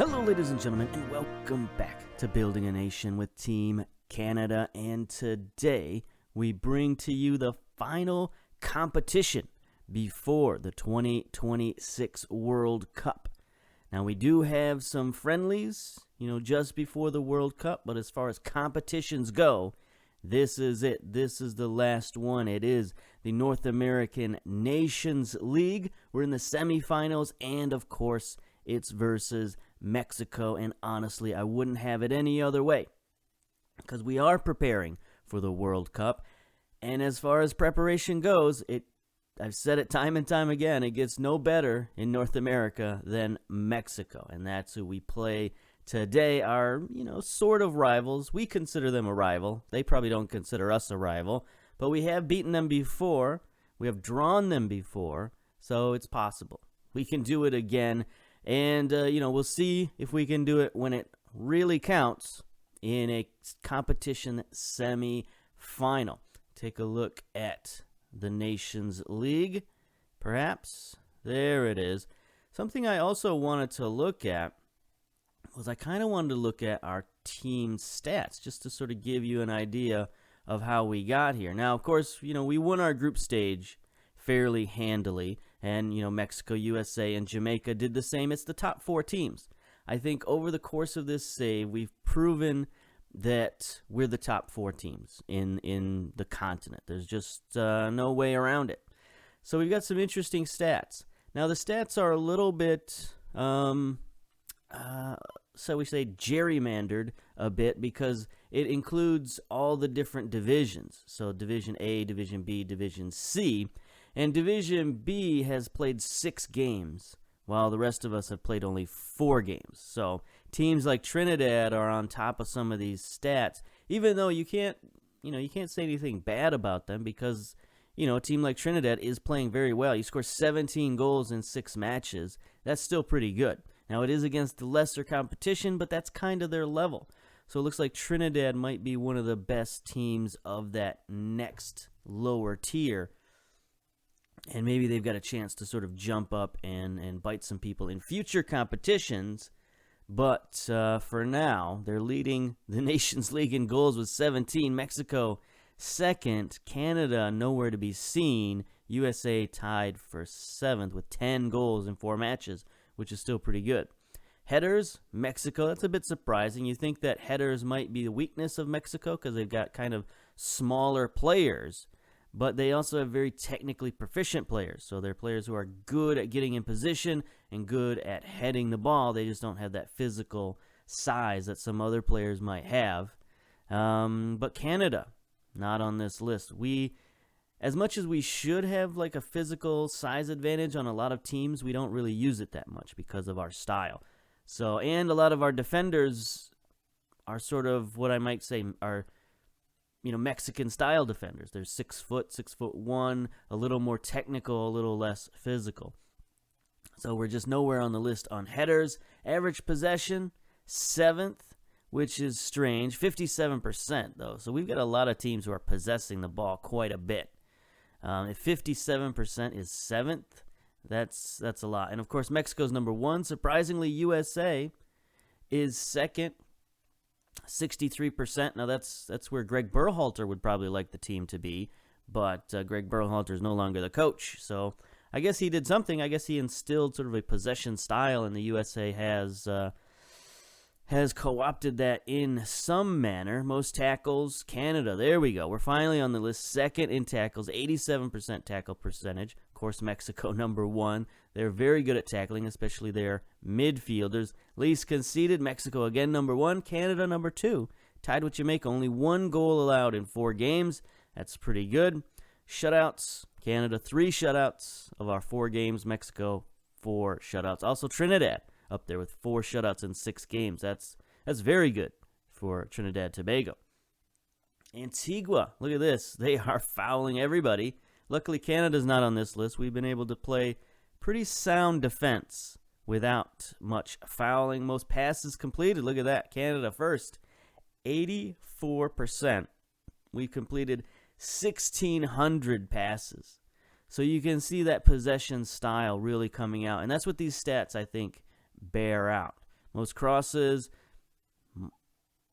Hello, ladies and gentlemen, and welcome back to Building a Nation with Team Canada. And today, we bring to you the final competition before the 2026 World Cup. Now, we do have some friendlies, just before the World Cup, but as far as competitions go, this is it. This is the last one. It is the North American Nations League. We're in the semifinals, and of course, it's versus Mexico. And honestly, I wouldn't have it any other way because we are preparing for the World Cup. And as far as preparation goes, I've said it time and time again, it gets no better in North America than Mexico. And that's who we play today. Our, sort of rivals. We consider them a rival. They probably don't consider us a rival. But we have beaten them before. We have drawn them before. So it's possible. We can do it again. And, we'll see if we can do it when it really counts in a competition semi-final. Take a look at the Nations League, perhaps. There it is. Something I also wanted to look at was I kind of wanted to look at our team stats just to sort of give you an idea of how we got here. Now, of course, we won our group stage fairly handily, and, Mexico, USA, and Jamaica did the same. It's the top four teams. I think over the course of this save, we've proven that we're the top four teams in the continent. There's just no way around it. So we've got some interesting stats. Now, the stats are a little bit, so we say gerrymandered a bit because it includes all the different divisions. So Division A, Division B, Division C. And Division B has played 6 games, while the rest of us have played only 4 games. So teams like Trinidad are on top of some of these stats, even though you can't say anything bad about them because, a team like Trinidad is playing very well. You score 17 goals in 6 matches. That's still pretty good. Now, it is against the lesser competition, but that's kind of their level. So it looks like Trinidad might be one of the best teams of that next lower tier. And maybe they've got a chance to sort of jump up and bite some people in future competitions. But for now, they're leading the Nations League in goals with 17. Mexico second. Canada nowhere to be seen. USA tied for 7th with 10 goals in 4 matches, which is still pretty good. Headers, Mexico, that's a bit surprising. You think that headers might be the weakness of Mexico because they've got kind of smaller players. But they also have very technically proficient players. So they're players who are good at getting in position and good at heading the ball. They just don't have that physical size that some other players might have. But Canada, not on this list. As much as we should have like a physical size advantage on a lot of teams, we don't really use it that much because of our style. So, and a lot of our defenders are sort of what I might say are Mexican-style defenders. They're 6 foot, 6'1", a little more technical, a little less physical. So we're just nowhere on the list on headers. Average possession, 7th, which is strange. 57%, though. So we've got a lot of teams who are possessing the ball quite a bit. If 57% is 7th, that's a lot. And, of course, Mexico's number 1. Surprisingly, USA is 2nd. 63%. Now that's where Greg Berhalter would probably like the team to be, but Greg Berhalter is no longer the coach. So I guess he did something. I guess he instilled sort of a possession style, and the USA has co-opted that in some manner. Most tackles, Canada. There we go. We're finally on the list. 2nd in tackles, 87% tackle percentage. Of course, Mexico number 1. They're very good at tackling, especially their midfielders. Least conceded, Mexico again number 1. Canada number 2. Tied with Jamaica. Only 1 goal allowed in 4 games. That's pretty good. Shutouts, Canada 3 shutouts of our 4 games. Mexico 4 shutouts. Also Trinidad up there with 4 shutouts in 6 games. That's very good for Trinidad Tobago. Antigua, look at this. They are fouling everybody. Luckily, Canada's not on this list. We've been able to play pretty sound defense without much fouling. Most passes completed. Look at that. Canada first. 84%. We've completed 1,600 passes. So you can see that possession style really coming out. And that's what these stats, I think, bear out. Most crosses.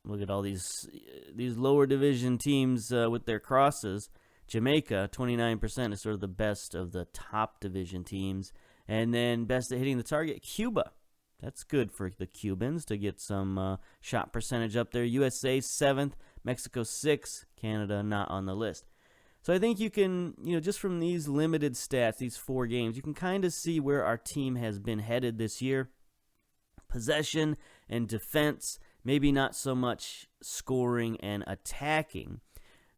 Look at all these lower division teams with their crosses. Jamaica, 29%, is sort of the best of the top division teams. And then best at hitting the target, Cuba. That's good for the Cubans to get some shot percentage up there. USA, 7th. Mexico, 6th. Canada, not on the list. So I think you can, just from these limited stats, these 4 games, you can kind of see where our team has been headed this year. Possession and defense, maybe not so much scoring and attacking.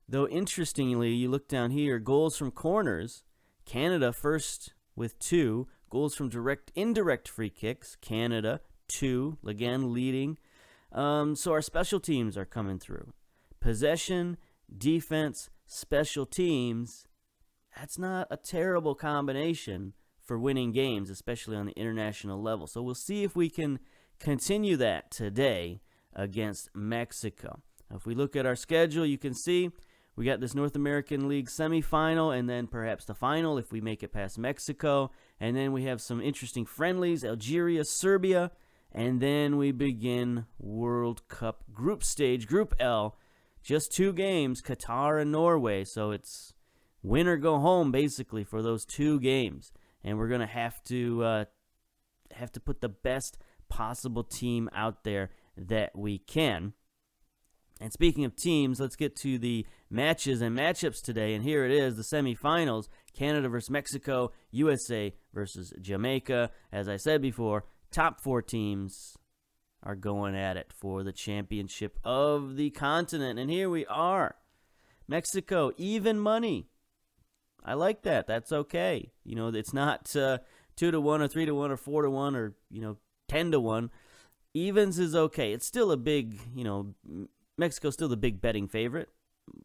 Though, interestingly, you look down here, goals from corners, Canada first with 2. Goals from indirect free kicks, Canada, 2, again leading. So our special teams are coming through. Possession, defense, special teams, that's not a terrible combination for winning games, especially on the international level. So we'll see if we can continue that today against Mexico. Now, if we look at our schedule, you can see we got this North American League semifinal and then perhaps the final if we make it past Mexico. And then we have some interesting friendlies, Algeria, Serbia. And then we begin World Cup group stage, Group L. Just 2 games, Qatar and Norway. So it's win or go home basically for those 2 games. And we're going to have to put the best possible team out there that we can. And speaking of teams, let's get to the matches and matchups today. And here it is, the semifinals, Canada versus Mexico, USA versus Jamaica. As I said before, top 4 teams are going at it for the championship of the continent. And here we are. Mexico, even money. I like that. That's okay. It's not 2-1 or 3-1 or 4-1 or, 10-1. Evens is okay. It's still a big, Mexico's still the big betting favorite,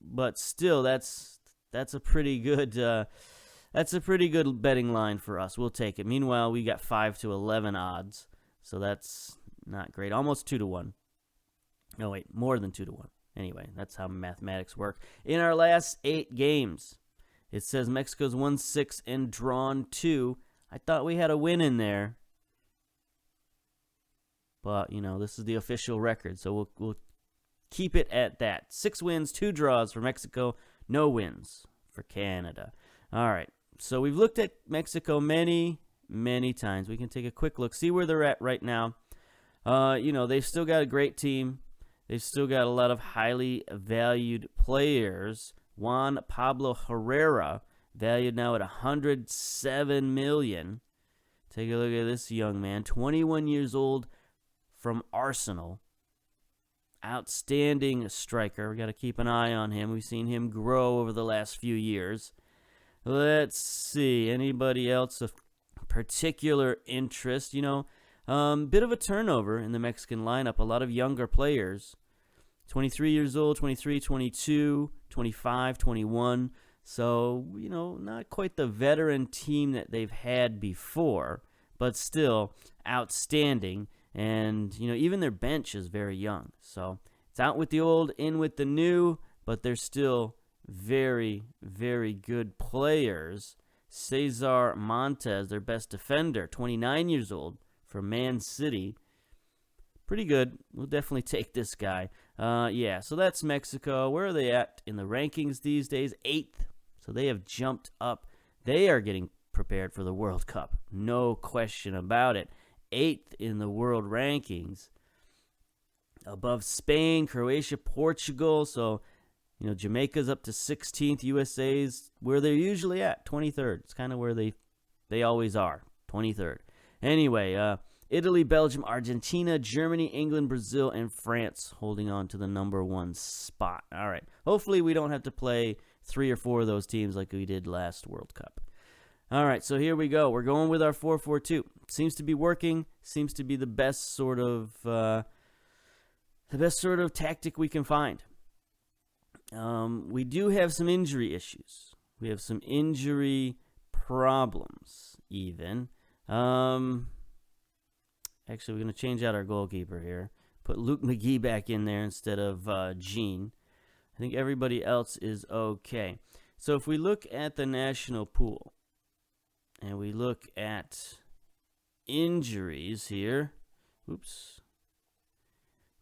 but still that's a pretty good betting line for us. We'll take it. Meanwhile, we got 5-11 odds, so that's not great. Almost 2-1. No, wait, more than 2-1. Anyway, that's how mathematics work. In our last 8 games, it says Mexico's won 6 and drawn 2. I thought we had a win in there, but this is the official record, so we'll keep it at that. 6 wins, 2 draws for Mexico, no wins for Canada. All right, so we've looked at Mexico many, many times. We can take a quick look, see where they're at right now. They've still got a great team. They've still got a lot of highly valued players. Juan Pablo Herrera, valued now at $107 million. Take a look at this young man, 21 years old, from Arsenal. Outstanding striker. We got to keep an eye on him. We've seen him grow over the last few years. Let's see. Anybody else of particular interest? Bit of a turnover in the Mexican lineup. A lot of younger players. 23 years old, 23, 22, 25, 21. So, not quite the veteran team that they've had before, but still outstanding. And, even their bench is very young. So it's out with the old, in with the new, but they're still very, very good players. Cesar Montes, their best defender, 29 years old, from Man City. Pretty good. We'll definitely take this guy. So that's Mexico. Where are they at in the rankings these days? 8th. So they have jumped up. They are getting prepared for the World Cup. No question about it. 8th in the world rankings. Above Spain, Croatia, Portugal. So, Jamaica's up to 16th. USA's where they're usually at, 23rd. It's kind of where they always are, 23rd. Anyway, Italy, Belgium, Argentina, Germany, England, Brazil, and France holding on to the number 1 spot. All right. Hopefully we don't have to play 3 or 4 of those teams like we did last World Cup. All right, so here we go. We're going with our 4-4-2. Seems to be working. Seems to be the best sort of tactic we can find. We do have some injury issues. We have some injury problems, even. Actually, we're going to change out our goalkeeper here. Put Luke McGee back in there instead of Gene. I think everybody else is okay. So if we look at the national pool, and we look at injuries here. Oops,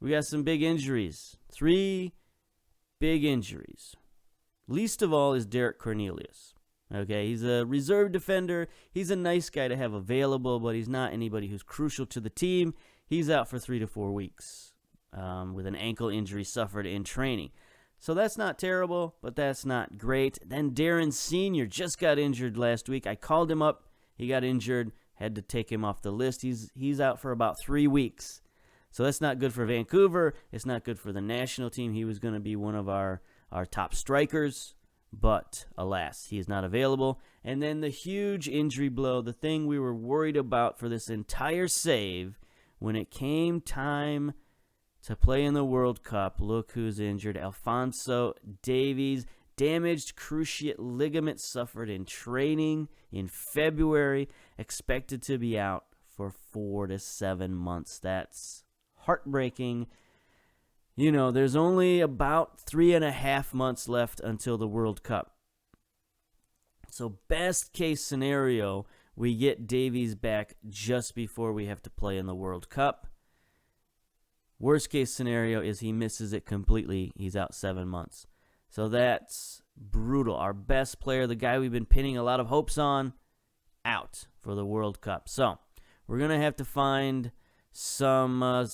we got some big injuries. 3 big injuries. Least of all is Derek Cornelius. Okay, he's a reserve defender. He's a nice guy to have available, but he's not anybody who's crucial to the team. He's out for 3 to 4 weeks with an ankle injury suffered in training. So that's not terrible, but that's not great. Then Darren Sr. just got injured last week. I called him up. He got injured. Had to take him off the list. He's out for about 3 weeks. So that's not good for Vancouver. It's not good for the national team. He was going to be one of our top strikers, but alas, he is not available. And then the huge injury blow, the thing we were worried about for this entire save, when it came time to play in the World Cup, look who's injured. Alphonso Davies, damaged cruciate ligament suffered in training in February, expected to be out for 4 to 7 months. That's heartbreaking. You know, there's only about 3.5 months left until the World Cup. So best case scenario, we get Davies back just before we have to play in the World Cup. Worst case scenario is he misses it completely. He's out 7 months. So that's brutal. Our best player, the guy we've been pinning a lot of hopes on, out for the World Cup. So we're going to have to find some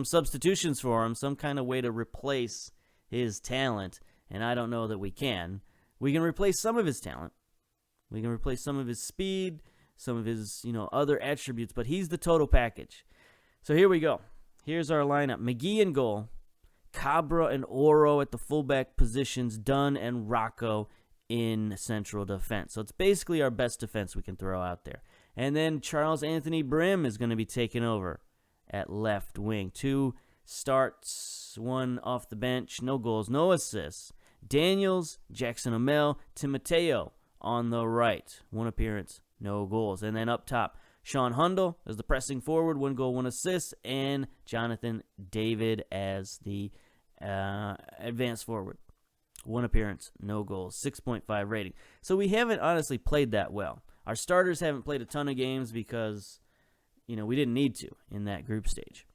substitutions for him, some kind of way to replace his talent, and I don't know that we can. We can replace some of his talent. We can replace some of his speed, some of his, other attributes, but he's the total package. So here we go. Here's our lineup. McGee in goal, Cabra and Oro at the fullback positions, Dunn and Rocco in central defense. So it's basically our best defense we can throw out there. And then Charles Anthony Brim is going to be taking over at left wing. 2 starts, 1 off the bench, no goals, no assists. Daniels, Jackson Amell, Timoteo on the right. 1 appearance, no goals. And then up top, Sean Hundle as the pressing forward, 1 goal, 1 assist, and Jonathan David as the advanced forward. 1 appearance, no goals, 6.5 rating. So we haven't honestly played that well. Our starters haven't played a ton of games because, we didn't need to in that group stage.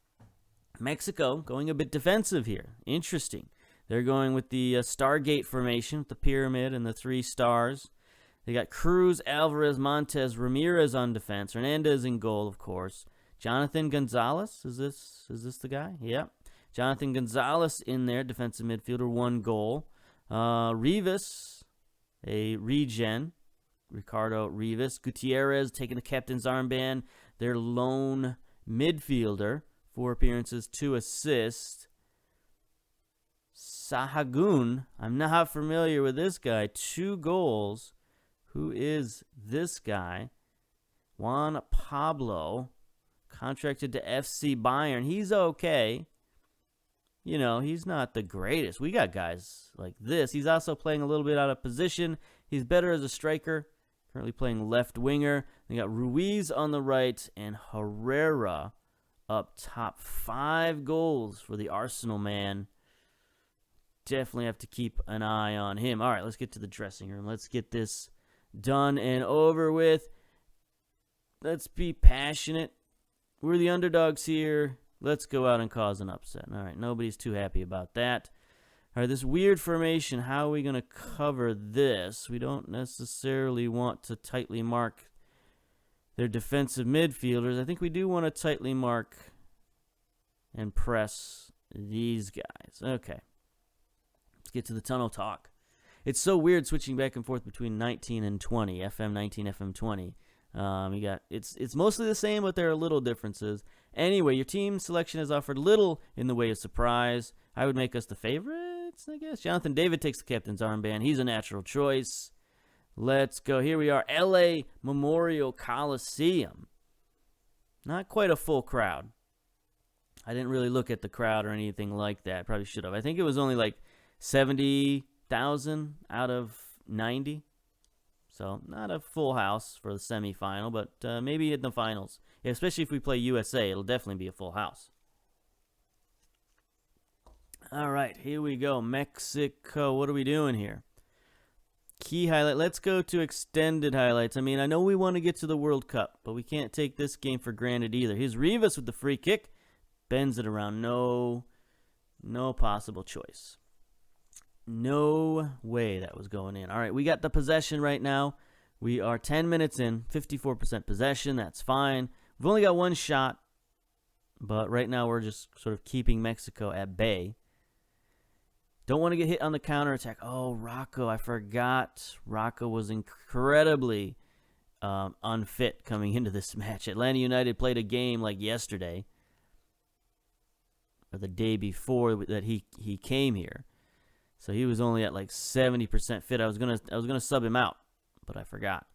Mexico going a bit defensive here. Interesting. They're going with the Stargate formation, with the pyramid and the 3 stars. They got Cruz, Alvarez, Montez, Ramirez on defense. Hernandez in goal, of course. Jonathan Gonzalez, is this the guy? Yeah. Jonathan Gonzalez in there, defensive midfielder, 1 goal. Rivas, a regen. Ricardo Rivas. Gutierrez taking the captain's armband. Their lone midfielder, 4 appearances, 2 assists. Sahagun, I'm not familiar with this guy, 2 goals. Who is this guy? Juan Pablo, contracted to FC Bayern. He's okay. He's not the greatest. We got guys like this. He's also playing a little bit out of position. He's better as a striker. Currently playing left winger. They got Ruiz on the right and Herrera up top. 5 goals for the Arsenal man. Definitely have to keep an eye on him. All right, let's get to the dressing room. Let's get this done and over with. Let's be passionate. We're the underdogs here. Let's go out and cause an upset. All right, nobody's too happy about that. All right, this weird formation, how are we going to cover this? We don't necessarily want to tightly mark their defensive midfielders. I think we do want to tightly mark and press these guys. Okay, let's get to the tunnel talk. It's so weird switching back and forth between 19 and 20, FM19, FM20. It's mostly the same, but there are little differences. Anyway, your team selection has offered little in the way of surprise. I would make us the favorites, I guess. Jonathan David takes the captain's armband. He's a natural choice. Let's go. Here we are, LA Memorial Coliseum. Not quite a full crowd. I didn't really look at the crowd or anything like that. Probably should have. I think it was only like 70,000 out of 90. So not a full house for the semifinal, but maybe in the finals. Yeah, especially if we play USA, it'll definitely be a full house. All right, here we go. Mexico, what are we doing here? Key highlight. Let's go to extended highlights. I mean, I know we want to get to the World Cup, but we can't take this game for granted either. Here's Rivas with the free kick. bends it around. No possible choice. No way that was going in. All right, we got the possession right now. We are 10 minutes in, 54% possession. That's fine. We've only got one shot, but right now we're just sort of keeping Mexico at bay. Don't want to get hit on the counterattack. Oh, Rocco, I forgot. Rocco was incredibly unfit coming into this match. Atlanta United played a game like yesterday, or the day before that he came here. So he was only at like 70% fit. I was gonna sub him out, but I forgot.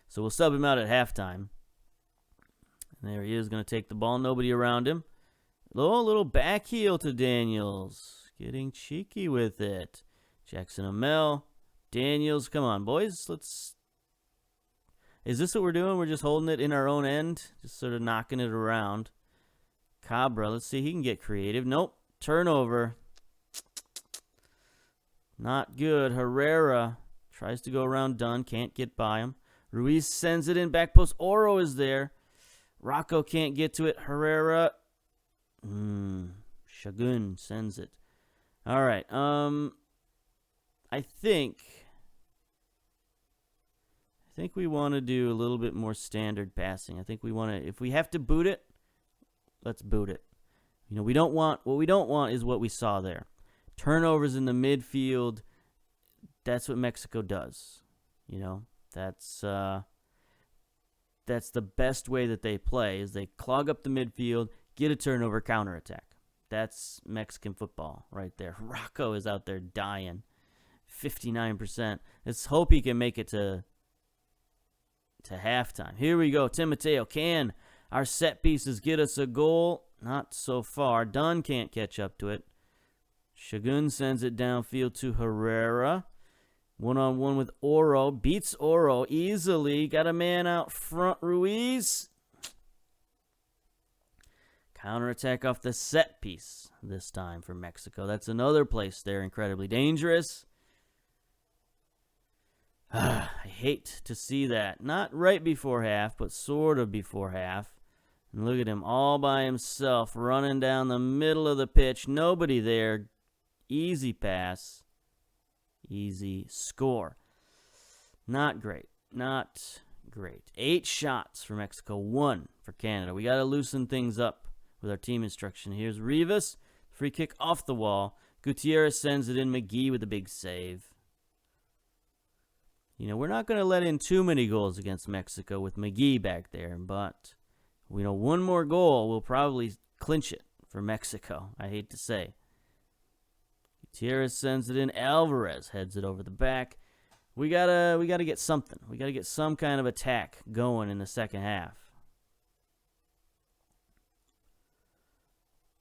So we'll sub him out at halftime. And there he is, gonna take the ball. Nobody around him. Little back heel to Daniels. Getting cheeky with it. Jackson Amell. Daniels, come on, boys. Is this what we're doing? We're just holding it in our own end? Just sort of knocking it around. Cabra, let's see. He can get creative. Nope. Turnover. Not good. Herrera tries to go around Dunn. Can't get by him. Ruiz sends it in. Back post. Oro is there. Rocco can't get to it. Herrera. Shagun sends it. All right. I think we want to do a little bit more standard passing. I think we want to, if we have to boot it, let's boot it. You know, what we don't want is what we saw there. Turnovers in the midfield, that's what Mexico does. You know, that's the best way that they play, is they clog up the midfield, get a turnover, counterattack. That's Mexican football right there. Rocco is out there dying. 59%. Let's hope he can make it to halftime. Here we go. Timoteo, can our set pieces get us a goal? Not so far. Dunn can't catch up to it. Shagun sends it downfield to Herrera. One-on-one with Oro. Beats Oro easily. Got a man out front. Ruiz. Counterattack off the set piece this time for Mexico. That's another place they're incredibly dangerous. I hate to see that. Not right before half, but sort of before half. And look at him all by himself running down the middle of the pitch. Nobody there. Easy pass. Easy score. Not great. Not great. 8 shots for Mexico. 1 for Canada. We got to loosen things up with our team instruction. Here's Rivas. Free kick off the wall. Gutierrez sends it in. McGee with a big save. You know, we're not going to let in too many goals against Mexico with McGee back there, but, you know, one more goal will probably clinch it for Mexico, I hate to say. Gutierrez sends it in. Alvarez heads it over the back. We gotta get something. We gotta get some kind of attack going in the second half.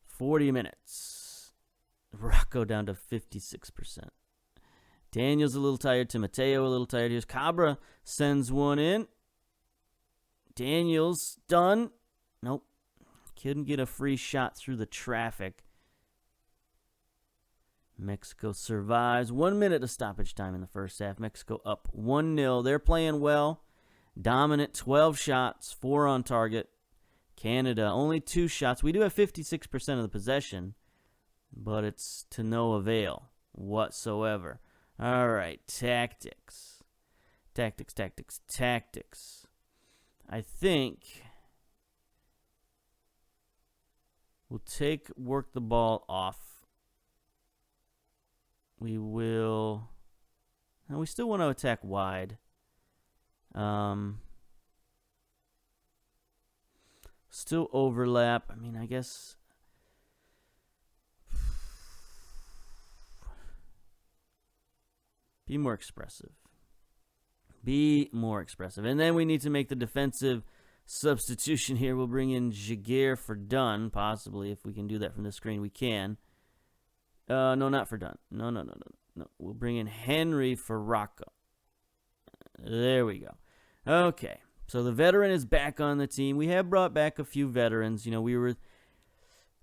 40 minutes. Rocco down to 56%. Daniel's a little tired. Timoteo a little tired. Here's Cabra. Sends one in. Daniel's done. Nope. Couldn't get a free shot through the traffic. Mexico survives. 1 minute of stoppage time in the first half. Mexico up 1-0. They're playing well. Dominant. 12 shots. 4 on target. Canada only 2 shots. We do have 56% of the possession, but it's to no avail whatsoever. All right, tactics. I think we'll work the ball off. We will. Now we still want to attack wide. Still overlap. I mean, I guess. Be more expressive. And then we need to make the defensive substitution here. We'll bring in Jaguar for Dunn, possibly. If we can do that from the screen, we can. No, not for Dunn. No. We'll bring in Henry for Rocco. There we go. Okay. So the veteran is back on the team. We have brought back a few veterans. You know, we were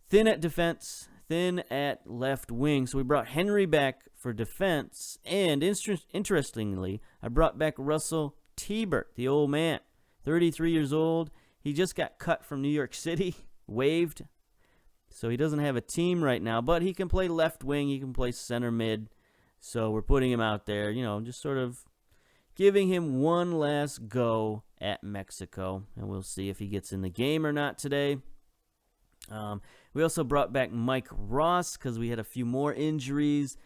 thin at defense, thin at left wing. So we brought Henry back for defense. And interestingly, I brought back Russell T-Bert, the old man, 33 years old. He just got cut from New York City, waived. So he doesn't have a team right now, but he can play left wing, he can play center mid. So we're putting him out there, just sort of giving him one last go at Mexico. And we'll see if he gets in the game or not today. We also brought back Mike Ross because we had a few more injuries.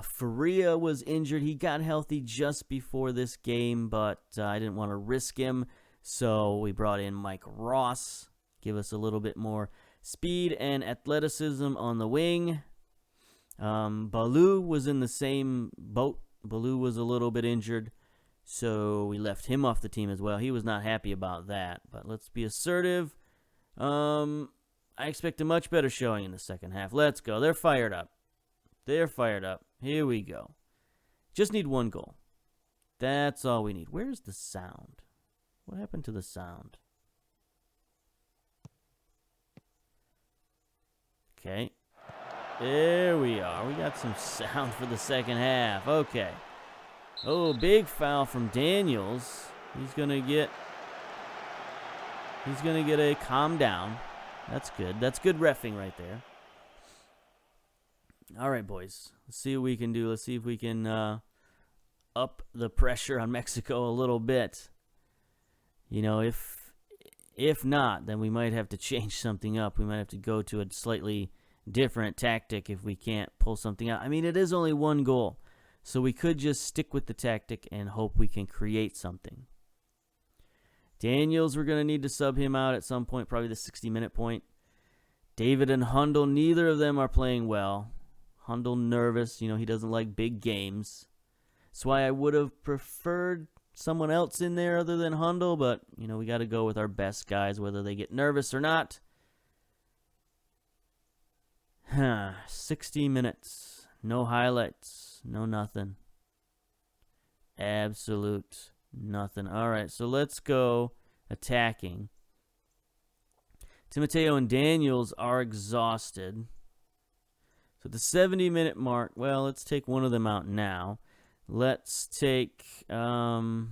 Faria was injured. He got healthy just before this game, but I didn't want to risk him. So we brought in Mike Ross, give us a little bit more speed and athleticism on the wing. Baloo was in the same boat. Baloo was a little bit injured, so we left him off the team as well. He was not happy about that, but let's be assertive. I expect a much better showing in the second half. Let's go. They're fired up. They're fired up. Here we go. Just need one goal. That's all we need. Where's the sound? What happened to the sound? Okay. There we are. We got some sound for the second half. Okay. Oh, big foul from Daniels. He's going to get a calm down. That's good. That's good reffing right there. All right, boys. Let's see what we can do. Let's see if we can up the pressure on Mexico a little bit. If not, then we might have to change something up. We might have to go to a slightly different tactic if we can't pull something out. I mean, it is only one goal, so we could just stick with the tactic and hope we can create something. Daniels, we're going to need to sub him out at some point, probably the 60-minute point. David and Hundle, neither of them are playing well. Hundle nervous, he doesn't like big games. That's why I would have preferred someone else in there other than Hundle, but, we got to go with our best guys, whether they get nervous or not. 60 minutes. No highlights. No nothing. Absolute nothing. All right, so let's go attacking. Timoteo and Daniels are exhausted. So the 70-minute mark, well, let's take one of them out now. Let's take, let's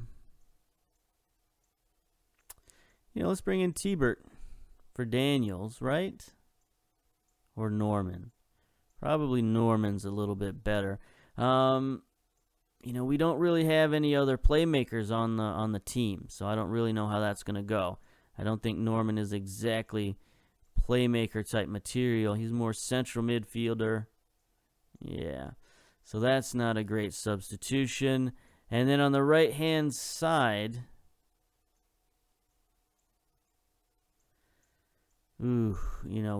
bring in T-Bert for Daniels, right? Or Norman. Probably Norman's a little bit better. We don't really have any other playmakers on the team, so I don't really know how that's going to go. I don't think Norman is exactly playmaker type material. He's more central midfielder. Yeah. So that's not a great substitution. And then on the right-hand side, we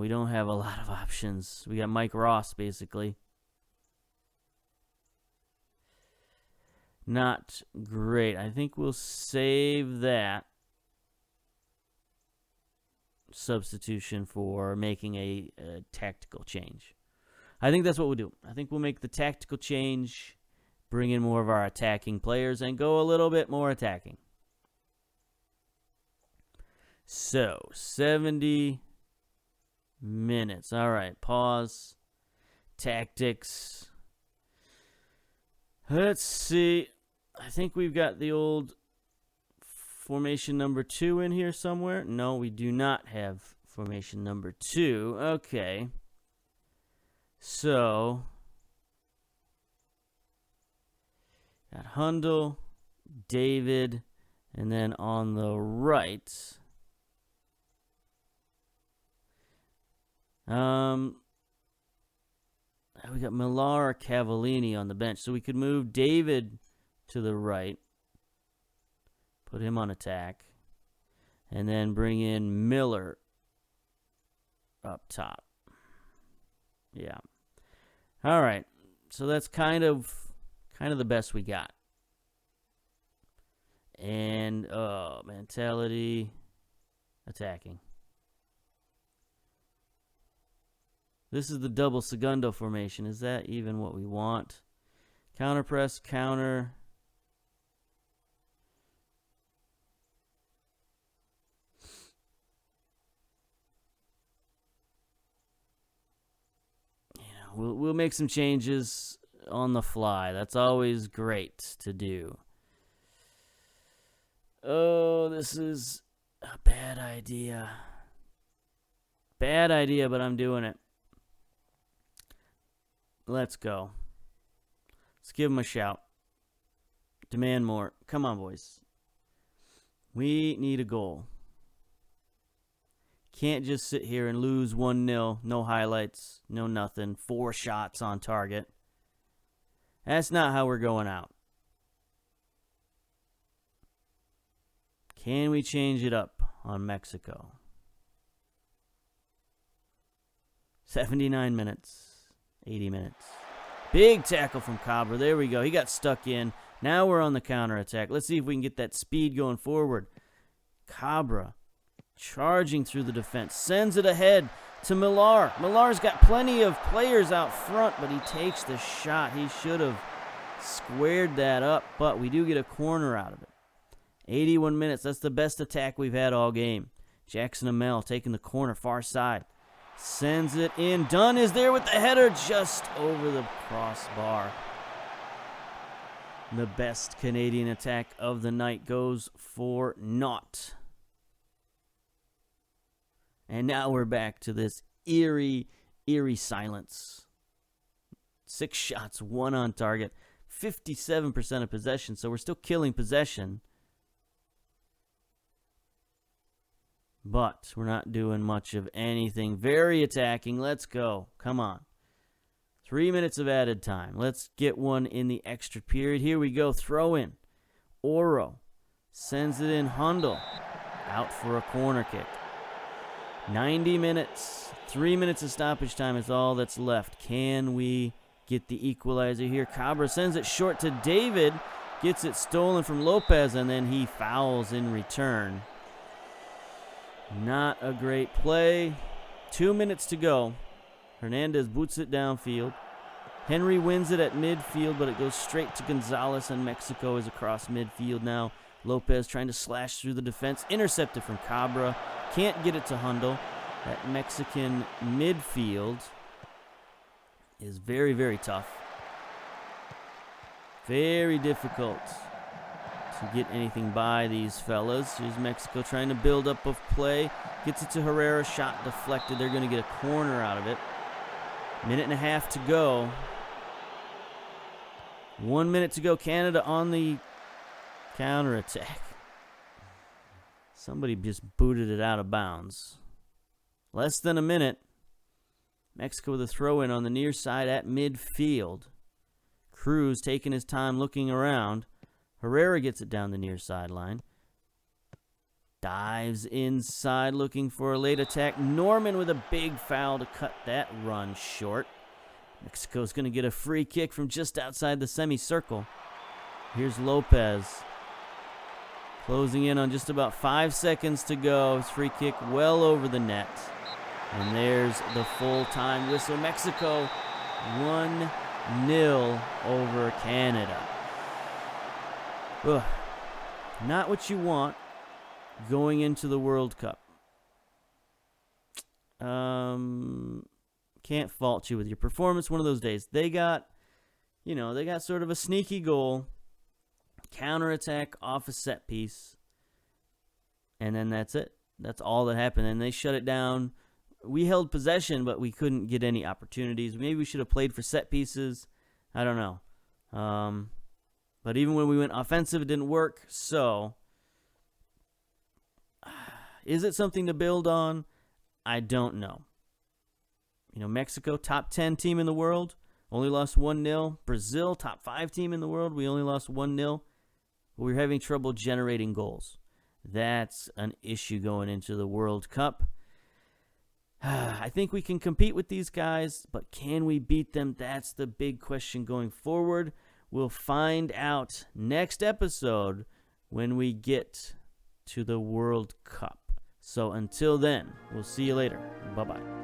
don't have a lot of options. We got Mike Ross, basically. Not great. I think we'll save that substitution for making a tactical change. I think that's what we'll do. I think we'll make the tactical change, bring in more of our attacking players, and go a little bit more attacking. So, 70 minutes. All right, pause. Tactics. Let's see. I think we've got the old formation number 2 in here somewhere. No, we do not have formation number 2. Okay. So, got Hundle, David, and then on the right, we got Millar or Cavallini on the bench. So we could move David to the right, put him on attack, and then bring in Miller up top. Yeah. All right. So that's kind of the best we got. And mentality, attacking. This is the double segundo formation. Is that even what we want? Counter press, counter. We'll make some changes on the fly. That's always great to do. Oh, this is a bad idea. Bad idea, but I'm doing it. Let's go. Let's give them a shout. Demand more. Come on, boys. We need a goal. Can't just sit here and lose 1-0. No highlights. No nothing. 4 shots on target. That's not how we're going out. Can we change it up on Mexico? 79 minutes. 80 minutes. Big tackle from Cabra. There we go. He got stuck in. Now we're on the counterattack. Let's see if we can get that speed going forward. Cabra charging through the defense. Sends it ahead to Millar. Millar's got plenty of players out front, but he takes the shot. He should have squared that up, but we do get a corner out of it. 81 minutes. That's the best attack we've had all game. Jackson Amell taking the corner far side. Sends it in. Dunn is there with the header just over the crossbar. The best Canadian attack of the night goes for naught. And now we're back to this eerie silence. 6 shots, 1 on target. 57% of possession, so we're still killing possession. But we're not doing much of anything. Very attacking. Let's go. Come on. 3 minutes of added time. Let's get one in the extra period. Here we go. Throw in. Oro sends it in. Hundle out for a corner kick. 90 minutes. 3 minutes of stoppage time is all that's left. Can we get the equalizer here? Cabra sends it short to David. Gets it stolen from Lopez, and then he fouls in return. Not a great play. 2 minutes to go. Hernandez boots it downfield. Henry wins it at midfield, but it goes straight to Gonzalez, and Mexico is across midfield now. Lopez trying to slash through the defense. Intercepted from Cabra. Can't get it to Hundle. That Mexican midfield is very, very tough. Very difficult to get anything by these fellas. Here's Mexico trying to build up of play. Gets it to Herrera. Shot deflected. They're going to get a corner out of it. 1.5 minutes to go. 1 minute to go. Canada on the counterattack. Somebody just booted it out of bounds. Less than a minute. Mexico with a throw-in on the near side at midfield. Cruz taking his time looking around. Herrera gets it down the near sideline. Dives inside looking for a late attack. Norman with a big foul to cut that run short. Mexico's going to get a free kick from just outside the semicircle. Here's Lopez. Closing in on just about 5 seconds to go. His free kick well over the net. And there's the full-time whistle. Mexico 1-0 over Canada. Ugh. Not what you want going into the World Cup. Can't fault you with your performance one of those days. They got sort of a sneaky goal. Counterattack off a set piece. And then that's it. That's all that happened. And they shut it down. We held possession, but we couldn't get any opportunities. Maybe we should have played for set pieces. I don't know. But even when we went offensive, it didn't work. So, is it something to build on? I don't know. Mexico, top 10 team in the world, only lost 1-0. Brazil, top 5 team in the world, we only lost 1-0. But we're having trouble generating goals. That's an issue going into the World Cup. I think we can compete with these guys, but can we beat them? That's the big question going forward. We'll find out next episode when we get to the World Cup. So until then, we'll see you later. Bye-bye.